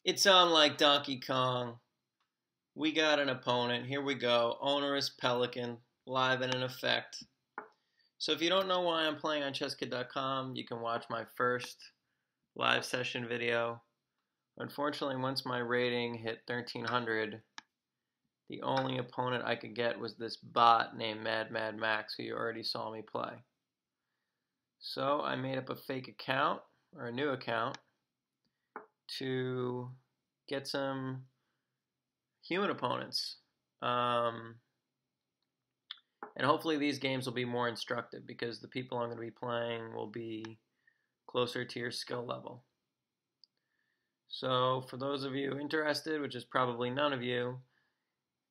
It's on like Donkey Kong. We got an opponent. Here we go. Onerous Pelican, live and in effect. So if you don't know why I'm playing on chesskid.com, you can watch my first live session video. Unfortunately, once my rating hit 1300, the only opponent I could get was this bot named Mad Max, who you already saw me play. So I made up a fake account, or a new account, to get some human opponents. And hopefully these games will be more instructive because the people I'm going to be playing will be closer to your skill level. So for those of you interested, which is probably none of you,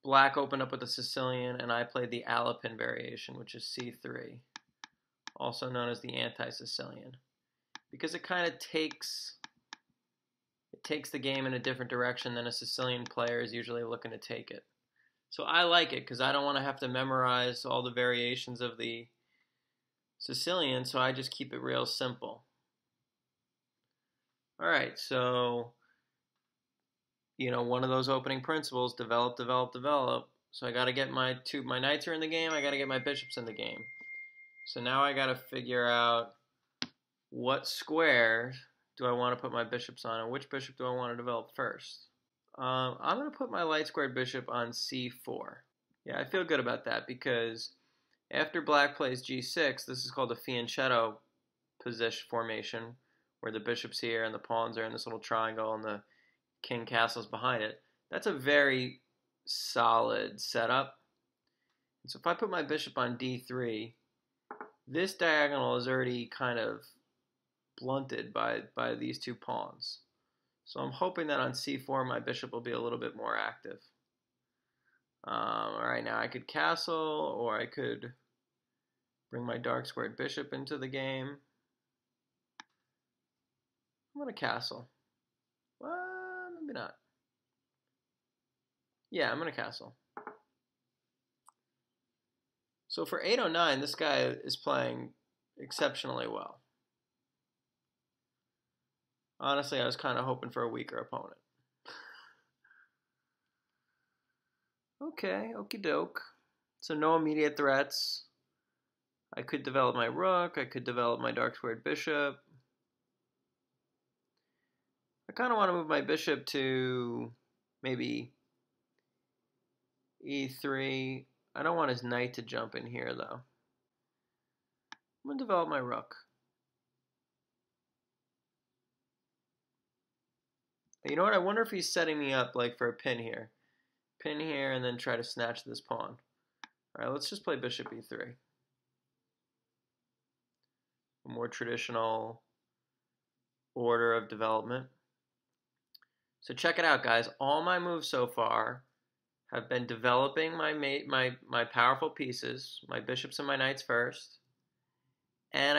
Black opened up with the Sicilian and I played the Alapin variation, which is C3, also known as the anti-Sicilian, because it kind of takes the game in a different direction than a Sicilian player is usually looking to take it. So I like it because I don't want to have to memorize all the variations of the Sicilian, so I just keep it real simple. Alright, so, one of those opening principles, develop. So I got to get my knights are in the game, I got to get my bishops in the game. So now I got to figure out what square do I want to put my bishops on, and which bishop do I want to develop first. I'm going to put my light squared bishop on c4. Yeah, I feel good about that because after Black plays g6, this is called a fianchetto position formation, where the bishop's here and the pawns are in this little triangle and the king castle's behind it. That's a very solid setup. And so if I put my bishop on d3, this diagonal is already kind of blunted by these two pawns. So I'm hoping that on c4 my bishop will be a little bit more active. Alright, now I could castle, or I could bring my dark squared bishop into the game. I'm going to castle. Well, maybe not. Yeah, I'm going to castle. So for 809, this guy is playing exceptionally well. Honestly, I was kind of hoping for a weaker opponent. Okay, okie doke. So no immediate threats. I could develop my rook. I could develop my dark squared bishop. I kind of want to move my bishop to maybe e3. I don't want his knight to jump in here, though. I'm going to develop my rook. You know what? I wonder if he's setting me up like for a pin here. Pin here and then try to snatch this pawn. All right, let's just play bishop e3. A more traditional order of development. So check it out, guys. All my moves so far have been developing my powerful pieces, my bishops and my knights first, and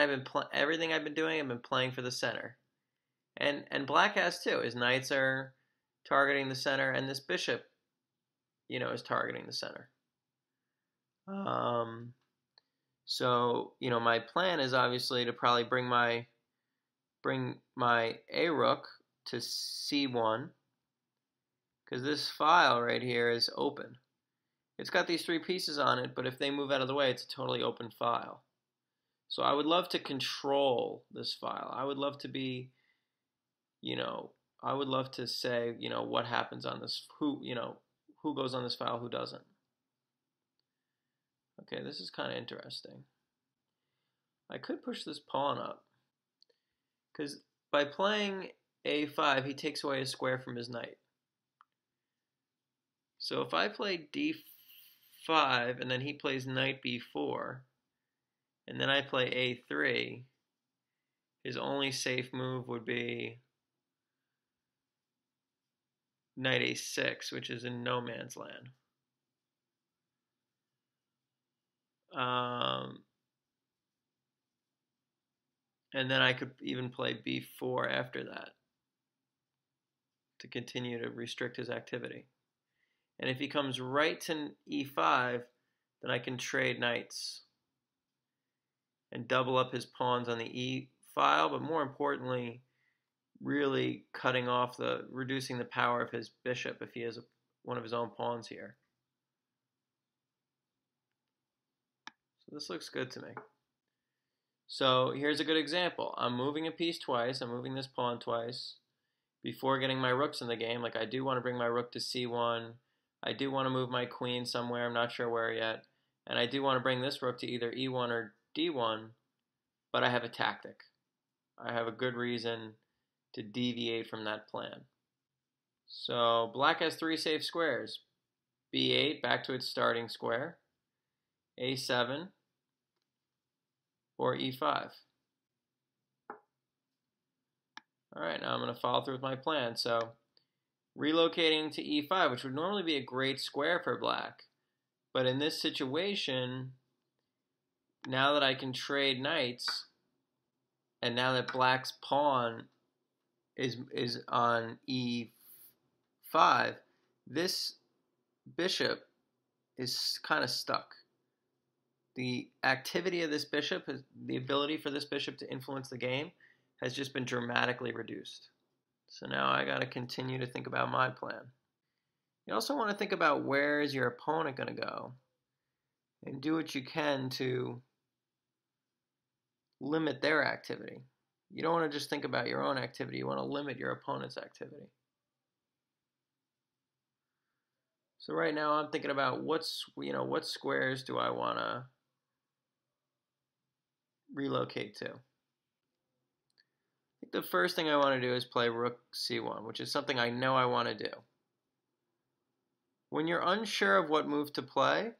everything I've been doing, I've been playing for the center. And Black has too. His knights are targeting the center, and this bishop, is targeting the center. So my plan is obviously to probably bring my a rook to c1, because this file right here is open. It's got these three pieces on it, but if they move out of the way, it's a totally open file. So I would love to control this file. I would love to be, I would love to say, what happens on this, who goes on this file, who doesn't. Okay, this is kind of interesting. I could push this pawn up, because by playing a5, he takes away a square from his knight. So if I play d5 and then he plays knight b4 and then I play a3, his only safe move would be knight a6, which is in no man's land. And then I could even play b4 after that to continue to restrict his activity. And if he comes right to e5, then I can trade knights and double up his pawns on the e file, but more importantly, really reducing the power of his bishop if he has one of his own pawns here. So this looks good to me. So here's a good example. I'm moving a piece twice. I'm moving this pawn twice before getting my rooks in the game. Like, I do want to bring my rook to c1. I do want to move my queen somewhere. I'm not sure where yet. And I do want to bring this rook to either e1 or d1, but I have a tactic. I have a good reason to deviate from that plan. So black has 3 safe squares. b8, back to its starting square. a7, or e5. All right, now I'm going to follow through with my plan. So relocating to e5, which would normally be a great square for black. But in this situation, now that I can trade knights, and now that black's pawn is on e5, this bishop is kind of stuck. The activity of this bishop, the ability for this bishop to influence the game, has just been dramatically reduced. So now I got to continue to think about my plan. You also want to think about where is your opponent going to go, and do what you can to limit their activity. You don't want to just think about your own activity. You want to limit your opponent's activity. So right now I'm thinking about what squares do I want to relocate to. I think the first thing I want to do is play rook c1, which is something I know I want to do. When you're unsure of what move to play,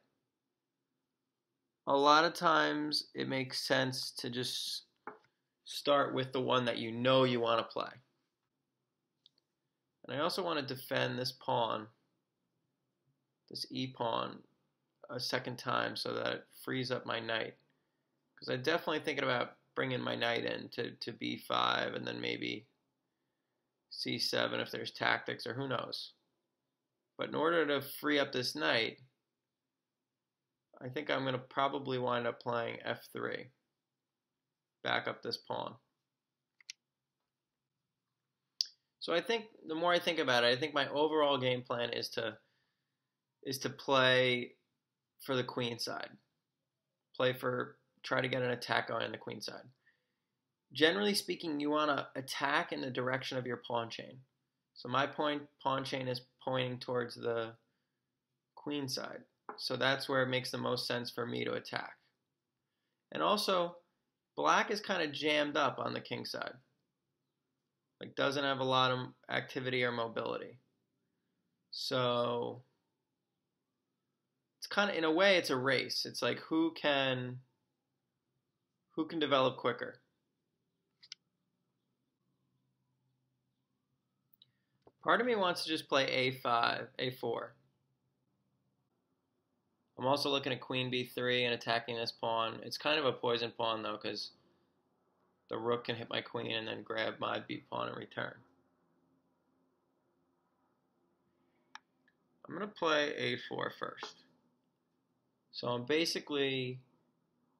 a lot of times it makes sense to just start with the one that you know you want to play. And I also want to defend this pawn, this e-pawn, a second time so that it frees up my knight. Because I'm definitely thinking about bringing my knight in to b5 and then maybe c7 if there's tactics, or who knows. But in order to free up this knight, I think I'm going to probably wind up playing f3. Back up this pawn. So I think the more I think about it, I think my overall game plan is to play for the queen side. Try to get an attack going on the queen side. Generally speaking, you want to attack in the direction of your pawn chain. So my pawn chain is pointing towards the queen side. So that's where it makes the most sense for me to attack. And also, black is kind of jammed up on the king side. Like, doesn't have a lot of activity or mobility. So it's kind of, in a way, it's a race. It's like who can develop quicker. Part of me wants to just play a5, a4. I'm also looking at queen b3 and attacking this pawn. It's kind of a poison pawn, though, because the rook can hit my queen and then grab my b pawn in return. I'm going to play a4 first. So I'm basically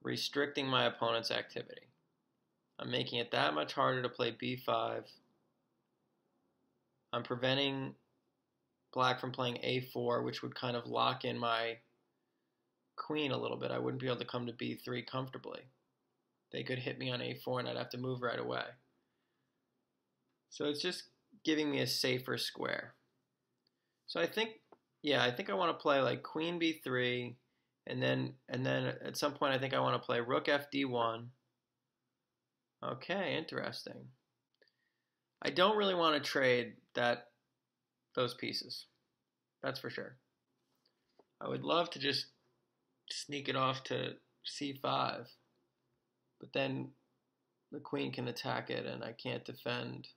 restricting my opponent's activity. I'm making it that much harder to play b5. I'm preventing black from playing a4, which would kind of lock in my queen a little bit. I wouldn't be able to come to b3 comfortably. They could hit me on a4 and I'd have to move right away. So it's just giving me a safer square. So I think I want to play like queen b3, and then at some point I think I want to play rook fd1. Okay, interesting. I don't really want to trade those pieces. That's for sure. I would love to just sneak it off to c5, but then the queen can attack it and I can't defend.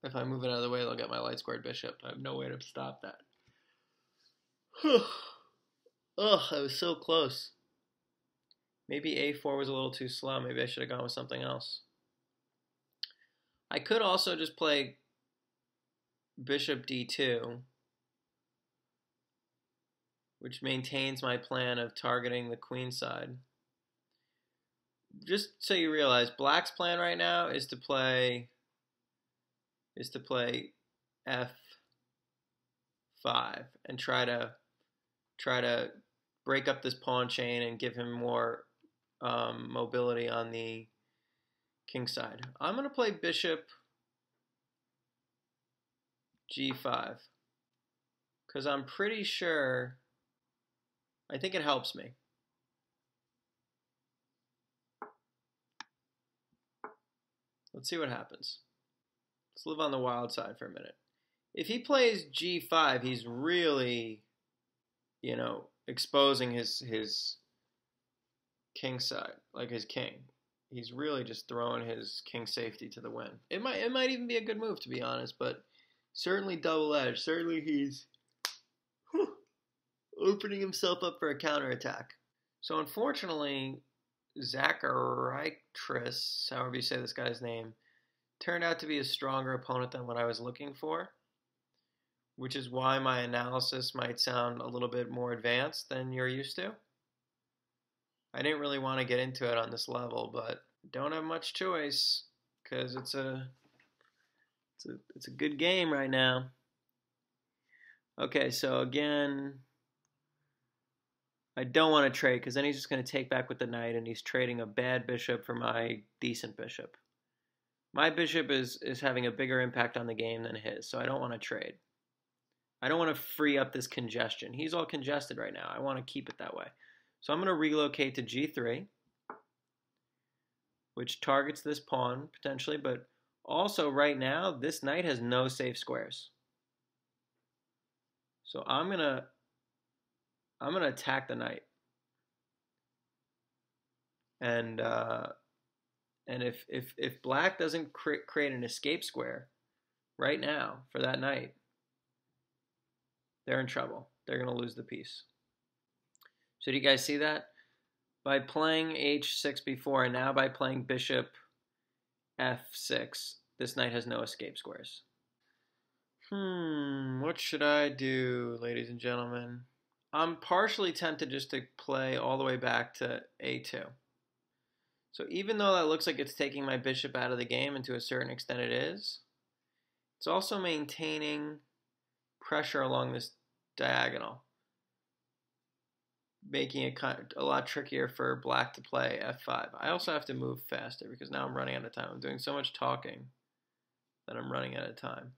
If I move it out of the way, they'll get my light squared bishop. I have no way to stop that. Ugh, I was so close. Maybe a4 was a little too slow. Maybe I should have gone with something else. I could also just play bishop d2, which maintains my plan of targeting the queen side. just so you realize, black's plan right now is to play f5 and try to break up this pawn chain and give him more mobility on the king side. I'm going to play bishop g5 because I'm pretty sure, I think it helps me. Let's see what happens. Let's live on the wild side for a minute. If he plays g5, he's really, exposing his king side, like his king. He's really just throwing his king safety to the wind. It might even be a good move, to be honest, but certainly double-edged. Certainly he's opening himself up for a counterattack. So unfortunately, Zacharias, however you say this guy's name, turned out to be a stronger opponent than what I was looking for, which is why my analysis might sound a little bit more advanced than you're used to. I didn't really want to get into it on this level, but don't have much choice because it's a good game right now. Okay, so again, I don't want to trade because then he's just going to take back with the knight, and he's trading a bad bishop for my decent bishop. My bishop is having a bigger impact on the game than his, so I don't want to trade. I don't want to free up this congestion. He's all congested right now. I want to keep it that way. So I'm going to relocate to g3, which targets this pawn potentially, but also right now this knight has no safe squares. So I'm going to attack the knight. And if black doesn't create an escape square right now for that knight, they're in trouble. They're going to lose the piece. So do you guys see that? By playing h6 before and now by playing bishop f6, this knight has no escape squares. What should I do, ladies and gentlemen? I'm partially tempted just to play all the way back to a2. So even though that looks like it's taking my bishop out of the game, and to a certain extent it is, it's also maintaining pressure along this diagonal, making it a lot trickier for black to play f5. I also have to move faster because now I'm running out of time. I'm doing so much talking that I'm running out of time.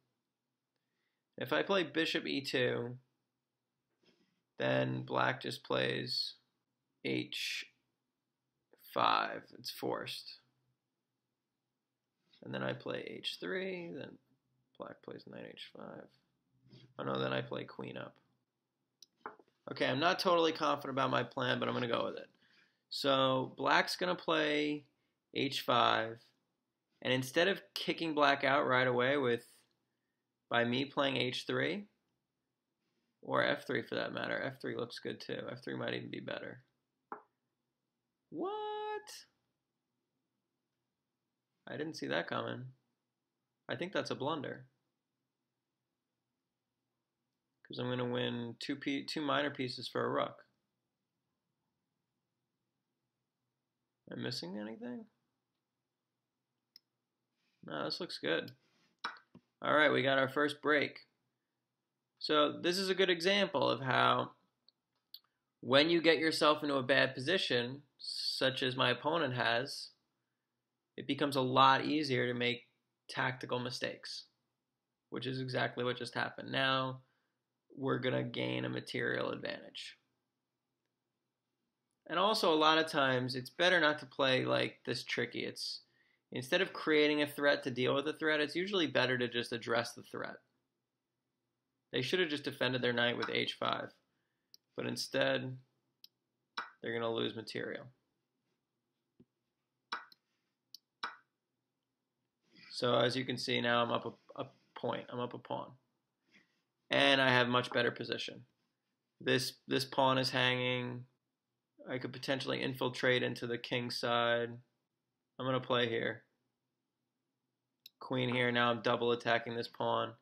If I play bishop e2, then black just plays h5. It's forced. And then I play h3, then black plays knight h5. Oh no, then I play queen up. Okay, I'm not totally confident about my plan, but I'm going to go with it. So black's going to play h5, and instead of kicking black out right away by me playing h3, or f3 for that matter, f3 looks good too. f3 might even be better. What? I didn't see that coming. I think that's a blunder. Because I'm going to win two minor pieces for a rook. Am I missing anything? No, this looks good. All right, we got our first break. So this is a good example of how when you get yourself into a bad position, such as my opponent has, it becomes a lot easier to make tactical mistakes, which is exactly what just happened. Now we're going to gain a material advantage. And also a lot of times it's better not to play like this tricky. Instead of creating a threat to deal with a threat, it's usually better to just address the threat. They should have just defended their knight with h5, but instead they're going to lose material. So as you can see, now I'm up a point. I'm up a pawn. And I have much better position. This pawn is hanging. I could potentially infiltrate into the king side. I'm going to play here. Queen here. Now I'm double attacking this pawn.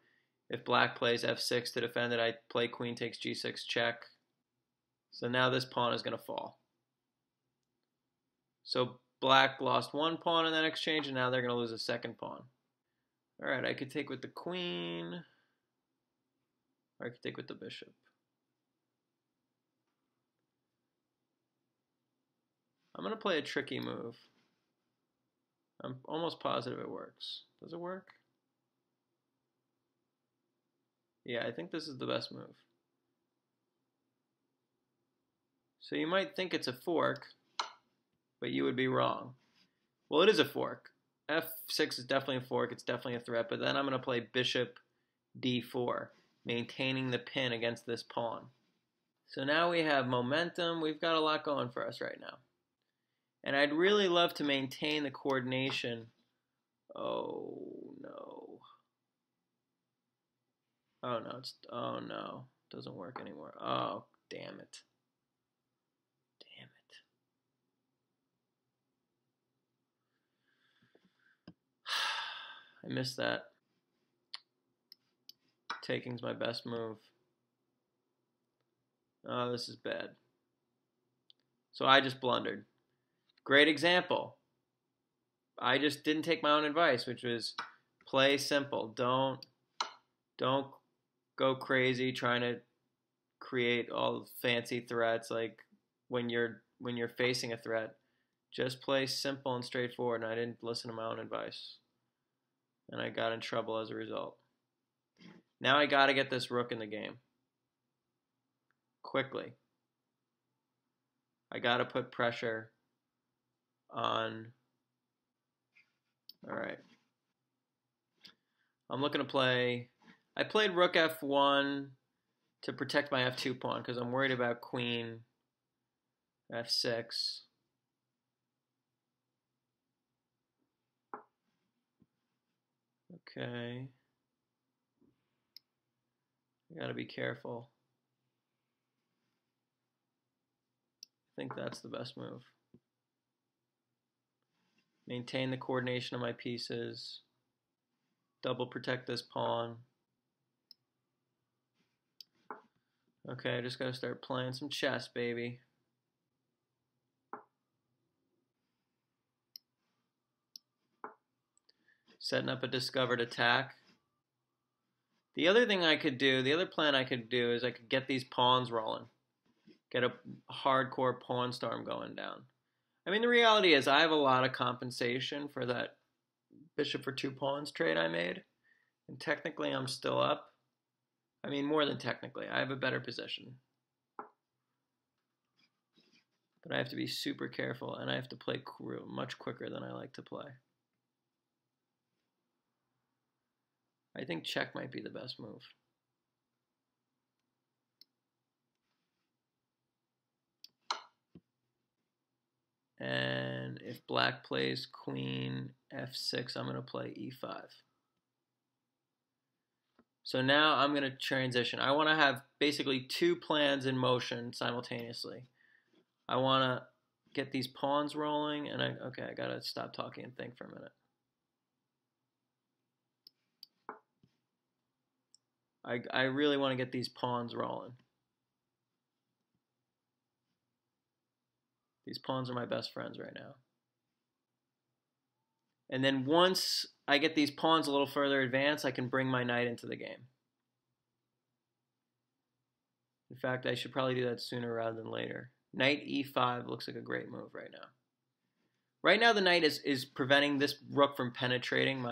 If black plays f6 to defend it, I play queen takes g6 check. So now this pawn is going to fall. So black lost one pawn in that exchange, and now they're going to lose a second pawn. All right, I could take with the queen, or I could take with the bishop. I'm going to play a tricky move. I'm almost positive it works. Does it work? Yeah, I think this is the best move. So you might think it's a fork, but you would be wrong. Well, it is a fork. F6 is definitely a fork. It's definitely a threat. But then I'm going to play bishop d4, maintaining the pin against this pawn. So now we have momentum. We've got a lot going for us right now. And I'd really love to maintain the coordination. Oh, no. Oh, no. It doesn't work anymore. Oh, damn it. I missed that. Taking's my best move. Oh, this is bad. So I just blundered. Great example. I just didn't take my own advice, which was play simple. Don't go crazy trying to create all fancy threats like when you're facing a threat. Just play simple and straightforward, and I didn't listen to my own advice. And I got in trouble as a result. Now I got to get this rook in the game. Quickly. I got to put pressure on. All right. I'm looking to play. I played rook f1 to protect my f2 pawn because I'm worried about queen f6. Okay. I gotta be careful. I think that's the best move. Maintain the coordination of my pieces. Double protect this pawn. Okay, I just gotta start playing some chess, baby. Setting up a discovered attack. The other thing I could do, the other plan I could do is I could get these pawns rolling. Get a hardcore pawn storm going down. I mean, the reality is I have a lot of compensation for that bishop for 2 pawns trade I made. And technically I'm still up. I mean, more than technically. I have a better position. But I have to be super careful, and I have to play much quicker than I like to play. I think check might be the best move. And if black plays queen f6, I'm going to play e5. So now I'm going to transition. I want to have basically 2 plans in motion simultaneously. I want to get these pawns rolling, and I got to stop talking and think for a minute. I really want to get these pawns rolling. These pawns are my best friends right now. And then once I get these pawns a little further advanced, I can bring my knight into the game. In fact, I should probably do that sooner rather than later. Knight e5 looks like a great move right now. Right now the knight is preventing this rook from penetrating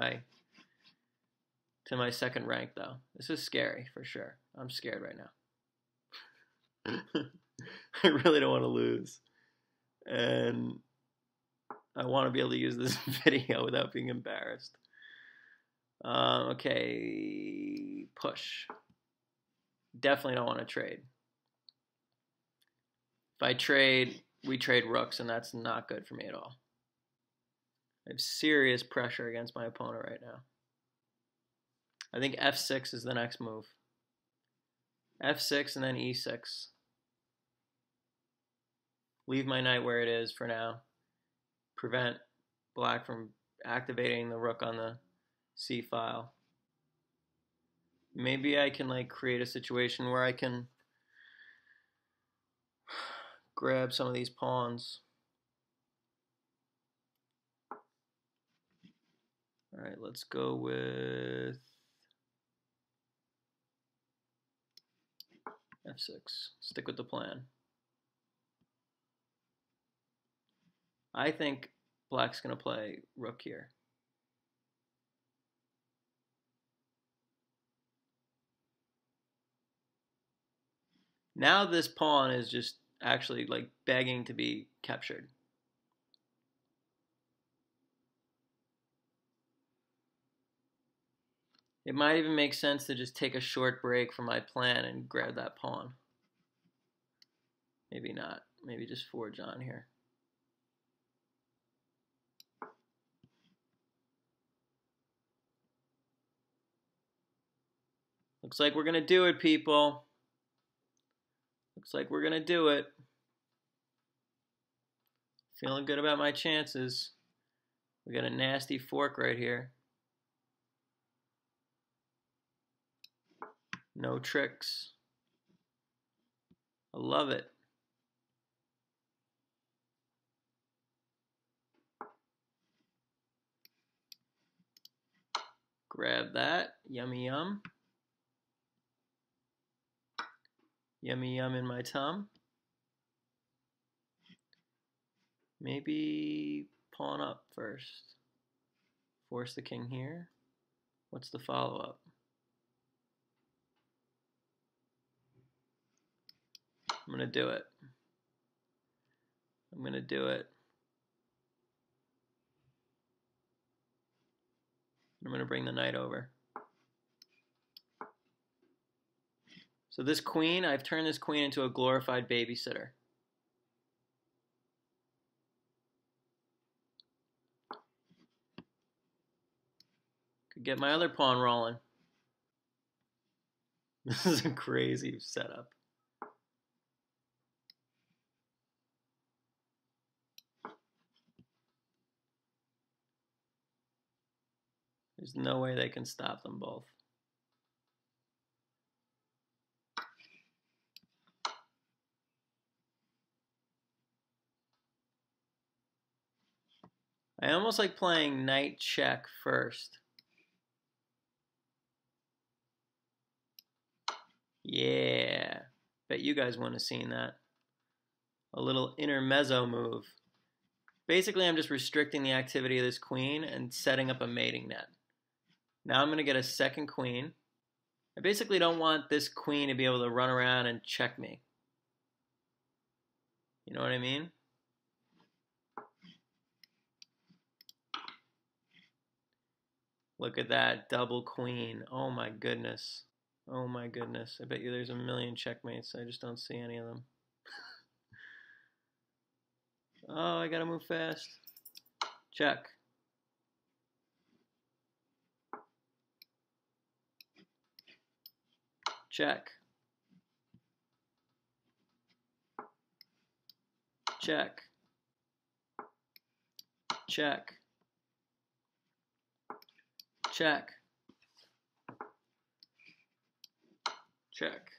to my second rank, though. This is scary for sure. I'm scared right now. I really don't want to lose. And I want to be able to use this video without being embarrassed. Okay, push. Definitely don't want to trade. If I trade, we trade rooks, and that's not good for me at all. I have serious pressure against my opponent right now. I think f6 is the next move. f6 and then e6. Leave my knight where it is for now. Prevent black from activating the rook on the c file. Maybe I can create a situation where I can grab some of these pawns. All right, let's go with f6. Stick with the plan. I think black's going to play rook here. Now this pawn is just actually like begging to be captured. It might even make sense to just take a short break from my plan and grab that pawn. Maybe not. Maybe just forge on here. Looks like we're going to do it, people. Looks like we're going to do it. Feeling good about my chances. We got a nasty fork right here. No tricks. I love it. Grab that. Yummy yum. Yummy yum in my tum. Maybe pawn up first. Force the king here. What's the follow-up? I'm going to do it. I'm going to do it. I'm going to bring the knight over. So this queen, I've turned this queen into a glorified babysitter. Could get my other pawn rolling. This is a crazy setup. There's no way they can stop them both. I almost like playing knight check first. Yeah. Bet you guys wouldn't have seen that. A little intermezzo move. Basically, I'm just restricting the activity of this queen and setting up a mating net. Now I'm going to get a second queen. I basically don't want this queen to be able to run around and check me. You know what I mean? Look at that double queen. Oh my goodness. Oh my goodness. I bet you there's a million checkmates. I just don't see any of them. Oh, I gotta move fast. Check. Check. Check. Check. Check. Check.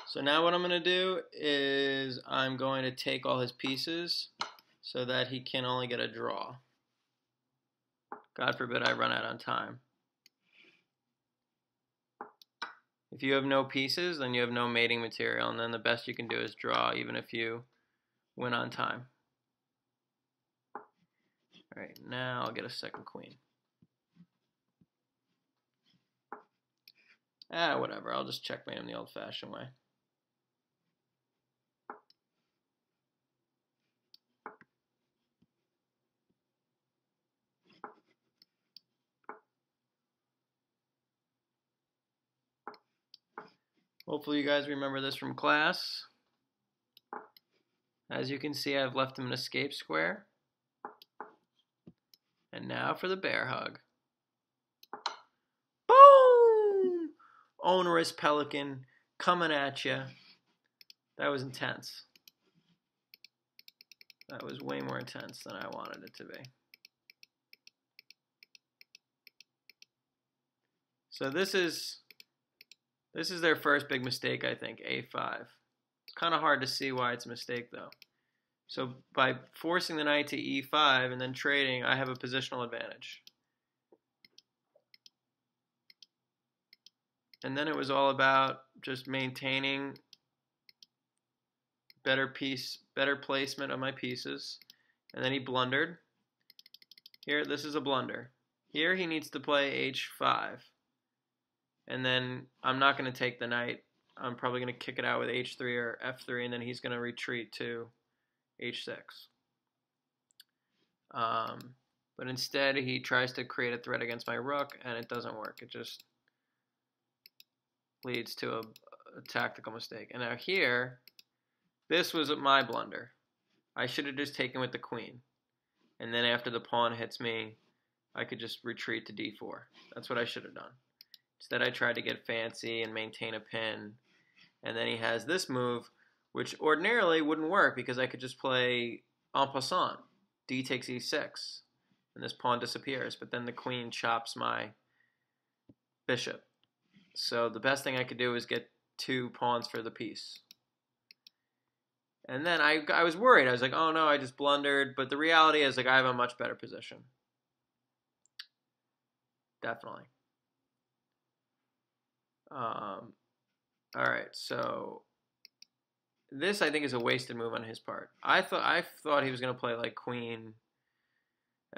So now what I'm going to do is I'm going to take all his pieces so that he can only get a draw. God forbid I run out on time. If you have no pieces, then you have no mating material, and then the best you can do is draw, even if you win on time. All right, now I'll get a second queen. Whatever, I'll just checkmate him the old-fashioned way. Hopefully you guys remember this from class. As you can see, I've left him an escape square. And now for the bear hug. Boom! Onerous pelican coming at you. That was intense. That was way more intense than I wanted it to be. So this is their first big mistake, I think, A5. It's kind of hard to see why it's a mistake, though. So by forcing the knight to e5 and then trading, I have a positional advantage. And then it was all about just maintaining better placement of my pieces. And then he blundered. Here, this is a blunder. Here he needs to play h5. And then I'm not going to take the knight. I'm probably going to kick it out with h3 or f3, and then he's going to retreat to h6. But instead, he tries to create a threat against my rook, and it doesn't work. It just leads to a tactical mistake. And now here, this was my blunder. I should have just taken with the queen. And then after the pawn hits me, I could just retreat to d4. That's what I should have done. Instead, I tried to get fancy and maintain a pin. And then he has this move, which ordinarily wouldn't work because I could just play en passant. D takes e6. And this pawn disappears. But then the queen chops my bishop. So the best thing I could do is get 2 pawns for the piece. And then I was worried. I was like, oh no, I just blundered. But the reality is, like, I have a much better position. Definitely. All right, so this I think is a wasted move on his part. I thought he was going to play like queen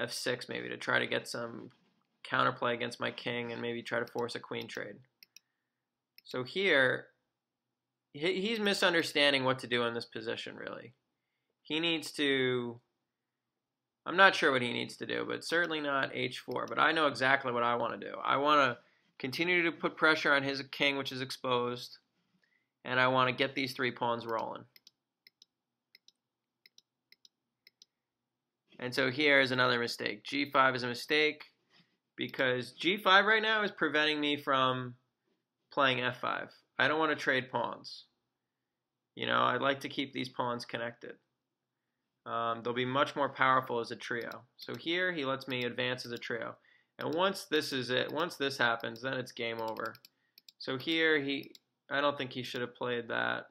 f6 maybe to try to get some counterplay against my king and maybe try to force a queen trade. So here, he's misunderstanding what to do in this position, really. He needs to, I'm not sure what he needs to do, but certainly not h4. But I know exactly what I want to do. I want to continue to put pressure on his king, which is exposed, and I want to get these 3 pawns rolling. And so here is another mistake. g5 is a mistake because g5 right now is preventing me from playing f5. I don't want to trade pawns. You know, I'd like to keep these pawns connected. They'll be much more powerful as a trio. So here he lets me advance as a trio. And once this is it, once this happens, then it's game over. So here I don't think he should have played that.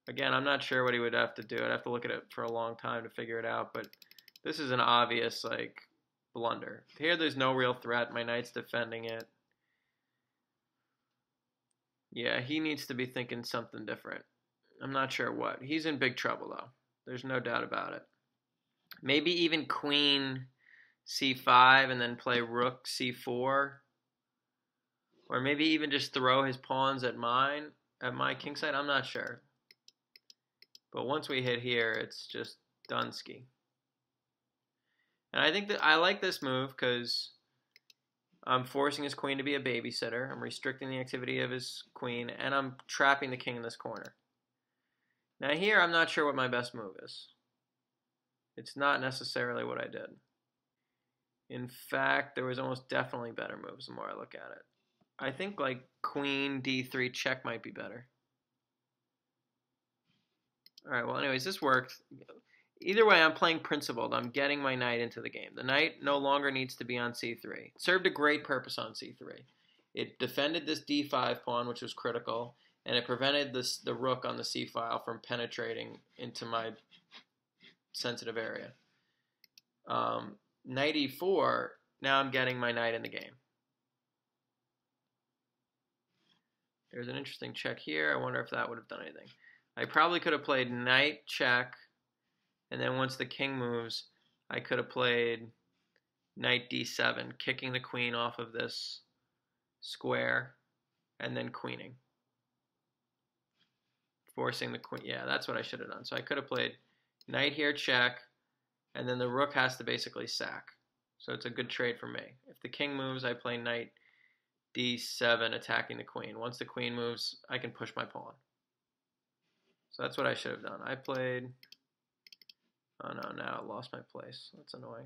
Again, I'm not sure what he would have to do. I'd have to look at it for a long time to figure it out. But this is an obvious, like, blunder. Here there's no real threat. My knight's defending it. Yeah, he needs to be thinking something different. I'm not sure what. He's in big trouble, though. There's no doubt about it. Maybe even queen c5 and then play rook c4. Or maybe even just throw his pawns at my king side. I'm not sure. But once we hit here, it's just Dunsky. And I think that I like this move because I'm forcing his queen to be a babysitter. I'm restricting the activity of his queen, and I'm trapping the king in this corner. Now here, I'm not sure what my best move is. It's not necessarily what I did. In fact, there was almost definitely better moves the more I look at it. I think like queen d3 check might be better. All right, well, anyways, this worked. Either way, I'm playing principled. I'm getting my knight into the game. The knight no longer needs to be on c3. It served a great purpose on c3. It defended this d5 pawn, which was critical, and it prevented the rook on the c file from penetrating into my sensitive area. Knight e4, now I'm getting my knight in the game. There's an interesting check here. I wonder if that would have done anything. I probably could have played knight check, and then once the king moves, I could have played knight d7, kicking the queen off of this square, and then queening. Forcing the queen. Yeah, that's what I should have done. So I could have played knight here check, and then the rook has to basically sack. So it's a good trade for me. If the king moves, I play knight d7, attacking the queen. Once the queen moves, I can push my pawn. So that's what I should have done. I played, oh no, now I lost my place. That's annoying.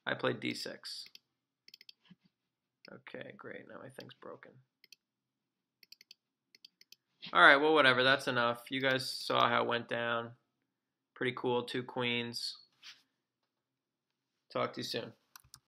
I played d6. Okay, great. Now my thing's broken. All right, well, whatever. That's enough. You guys saw how it went down. Pretty cool. 2 queens. Talk to you soon.